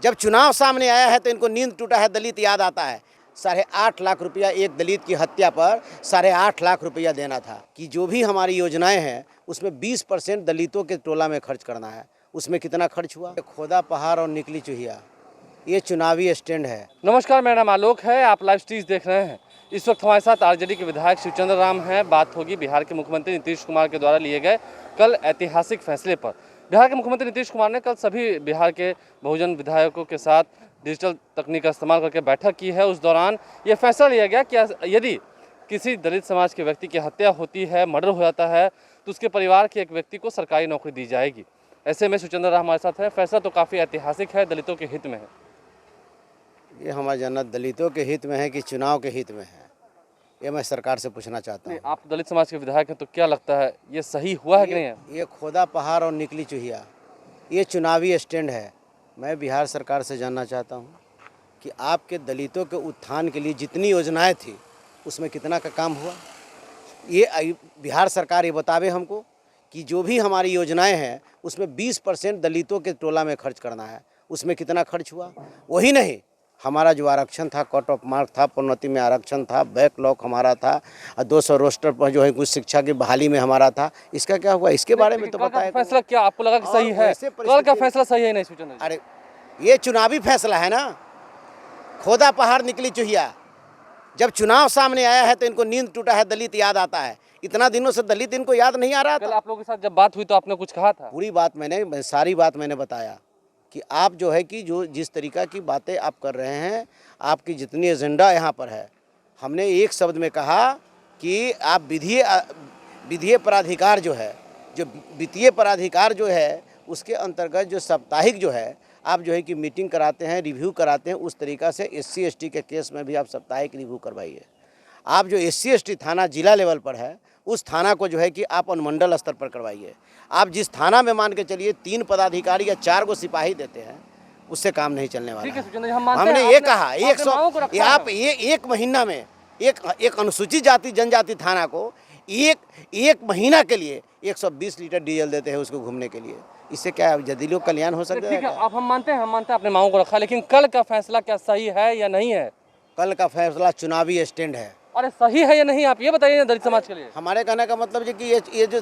जब चुनाव सामने आया है तो इनको नींद टूटा है, दलित याद आता है। 8.5 लाख रुपया एक दलित की हत्या पर 8.5 लाख रुपया देना था कि जो भी हमारी योजनाएं हैं उसमें 20% दलितों के टोला में खर्च करना है। उसमें कितना खर्च हुआ? खोदा पहाड़ और निकली चुहिया, ये चुनावी स्टैंड है। नमस्कार, मेरा नाम आलोक है, आप लाइव स्ट्रीट देख रहे हैं। इस वक्त हमारे साथ आरजेडी के विधायक शिवचंद्र राम हैं। बात होगी बिहार के मुख्यमंत्री नीतीश कुमार के द्वारा लिए गए कल ऐतिहासिक फैसले पर। बिहार के मुख्यमंत्री नीतीश कुमार ने कल सभी बिहार के बहुजन विधायकों के साथ डिजिटल तकनीक का इस्तेमाल करके बैठक की है। उस दौरान ये फैसला लिया गया कि यदि किसी दलित समाज के व्यक्ति की हत्या होती है, मर्डर हो जाता है, तो उसके परिवार के एक व्यक्ति को सरकारी नौकरी दी जाएगी। ऐसे में शिवचंद्र राम हमारे साथ है। फैसला तो काफ़ी ऐतिहासिक है, दलितों के हित में है। ये हमारा जन्नत दलितों के हित में है कि चुनाव के हित में है, ये मैं सरकार से पूछना चाहता हूँ। आप दलित समाज के विधायक हैं, तो क्या लगता है ये सही हुआ है कि नहीं है? ये खोदा पहाड़ और निकली चुहिया, ये चुनावी स्टैंड है। मैं बिहार सरकार से जानना चाहता हूँ कि आपके दलितों के उत्थान के लिए जितनी योजनाएं थी उसमें कितना का काम हुआ। ये बिहार सरकार ये बतावे हमको कि जो भी हमारी योजनाएं हैं उसमें 20% दलितों के टोला में खर्च करना है। उसमें कितना खर्च हुआ? वही नहीं, हमारा जो आरक्षण था, कट ऑफ मार्क था, प्रोन्नति में आरक्षण था, बैकलॉग हमारा था, 200 रोस्टर पर जो है कुछ शिक्षा की बहाली में हमारा था, इसका क्या हुआ? इसके बारे में तो बताया। फैसला क्या आपको लगा कि सही है? कल का फैसला सही है नहीं शिवचंद्र? अरे ये चुनावी फैसला है ना। खोदा पहाड़ निकली चुहिया, जब चुनाव सामने आया है तो इनको नींद टूटा है, दलित याद आता है। इतना दिनों से दलित इनको याद नहीं आ रहा था। कल आप लोगों के साथ जब बात हुई तो आपने कुछ कहा था? पूरी बात सारी बात मैंने बताया कि आप जो है कि जो जिस तरीका की बातें आप कर रहे हैं, आपकी जितनी एजेंडा यहाँ पर है, हमने एक शब्द में कहा कि आप वित्तीय प्राधिकार जो है, जो वित्तीय प्राधिकार जो है, उसके अंतर्गत जो साप्ताहिक जो है आप जो है कि मीटिंग कराते हैं, रिव्यू कराते हैं, उस तरीक़ा से SC ST के केस में भी आप साप्ताहिक रिव्यू करवाइए। आप जो SC ST थाना जिला लेवल पर है, उस थाना को जो है कि आप अनुमंडल स्तर पर करवाइए। आप जिस थाना में मान के चलिए 3 पदाधिकारी या 4 को सिपाही देते हैं, उससे काम नहीं चलने वाला है। हमने ये कहा आप ये 1 महीना में एक अनुसूचित जाति जनजाति थाना को एक महीना के लिए 120 लीटर डीजल देते हैं उसको घूमने के लिए। इससे क्या जदीलों कल्याण हो सकता है? ठीक है, आप हम मानते हैं अपने मांगों को रखा, लेकिन कल का फैसला क्या सही है या नहीं है? कल का फैसला चुनावी स्टैंड है। अरे सही है या नहीं, आप ये बताइए दलित समाज के लिए। हमारे कहने का मतलब है कि ये जो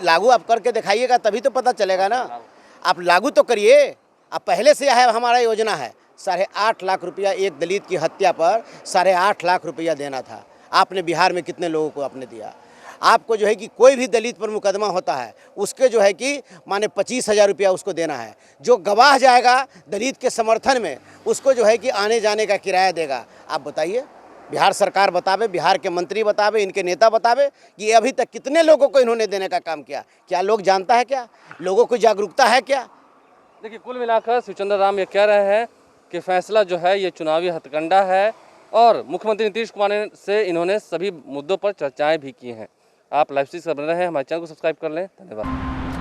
लागू आप करके दिखाइएगा तभी तो पता चलेगा ना। आप लागू तो करिए। आप पहले से है हमारा योजना है 8.5 लाख रुपया एक दलित की हत्या पर 8.5 लाख रुपया देना था। आपने बिहार में कितने लोगों को आपने दिया? आपको जो है कि कोई भी दलित पर मुकदमा होता है उसके जो है कि माने 25,000 रुपया उसको देना है। जो गवाह जाएगा दलित के समर्थन में, उसको जो है कि आने जाने का किराया देगा। आप बताइए, बिहार सरकार बतावे, बिहार के मंत्री बतावे, इनके नेता बतावे कि अभी तक कितने लोगों को इन्होंने देने का काम किया। क्या लोग जानता है? क्या लोगों को जागरूकता है? क्या? देखिए, कुल मिलाकर शिवचंद्र राम ये कह रहे हैं कि फैसला जो है ये चुनावी हथकंडा है और मुख्यमंत्री नीतीश कुमार से इन्होंने सभी मुद्दों पर चर्चाएं भी की हैं। आप लाइव स्ट्रीट से बन रहे हैं, हमारे चैनल को सब्सक्राइब कर लें। धन्यवाद।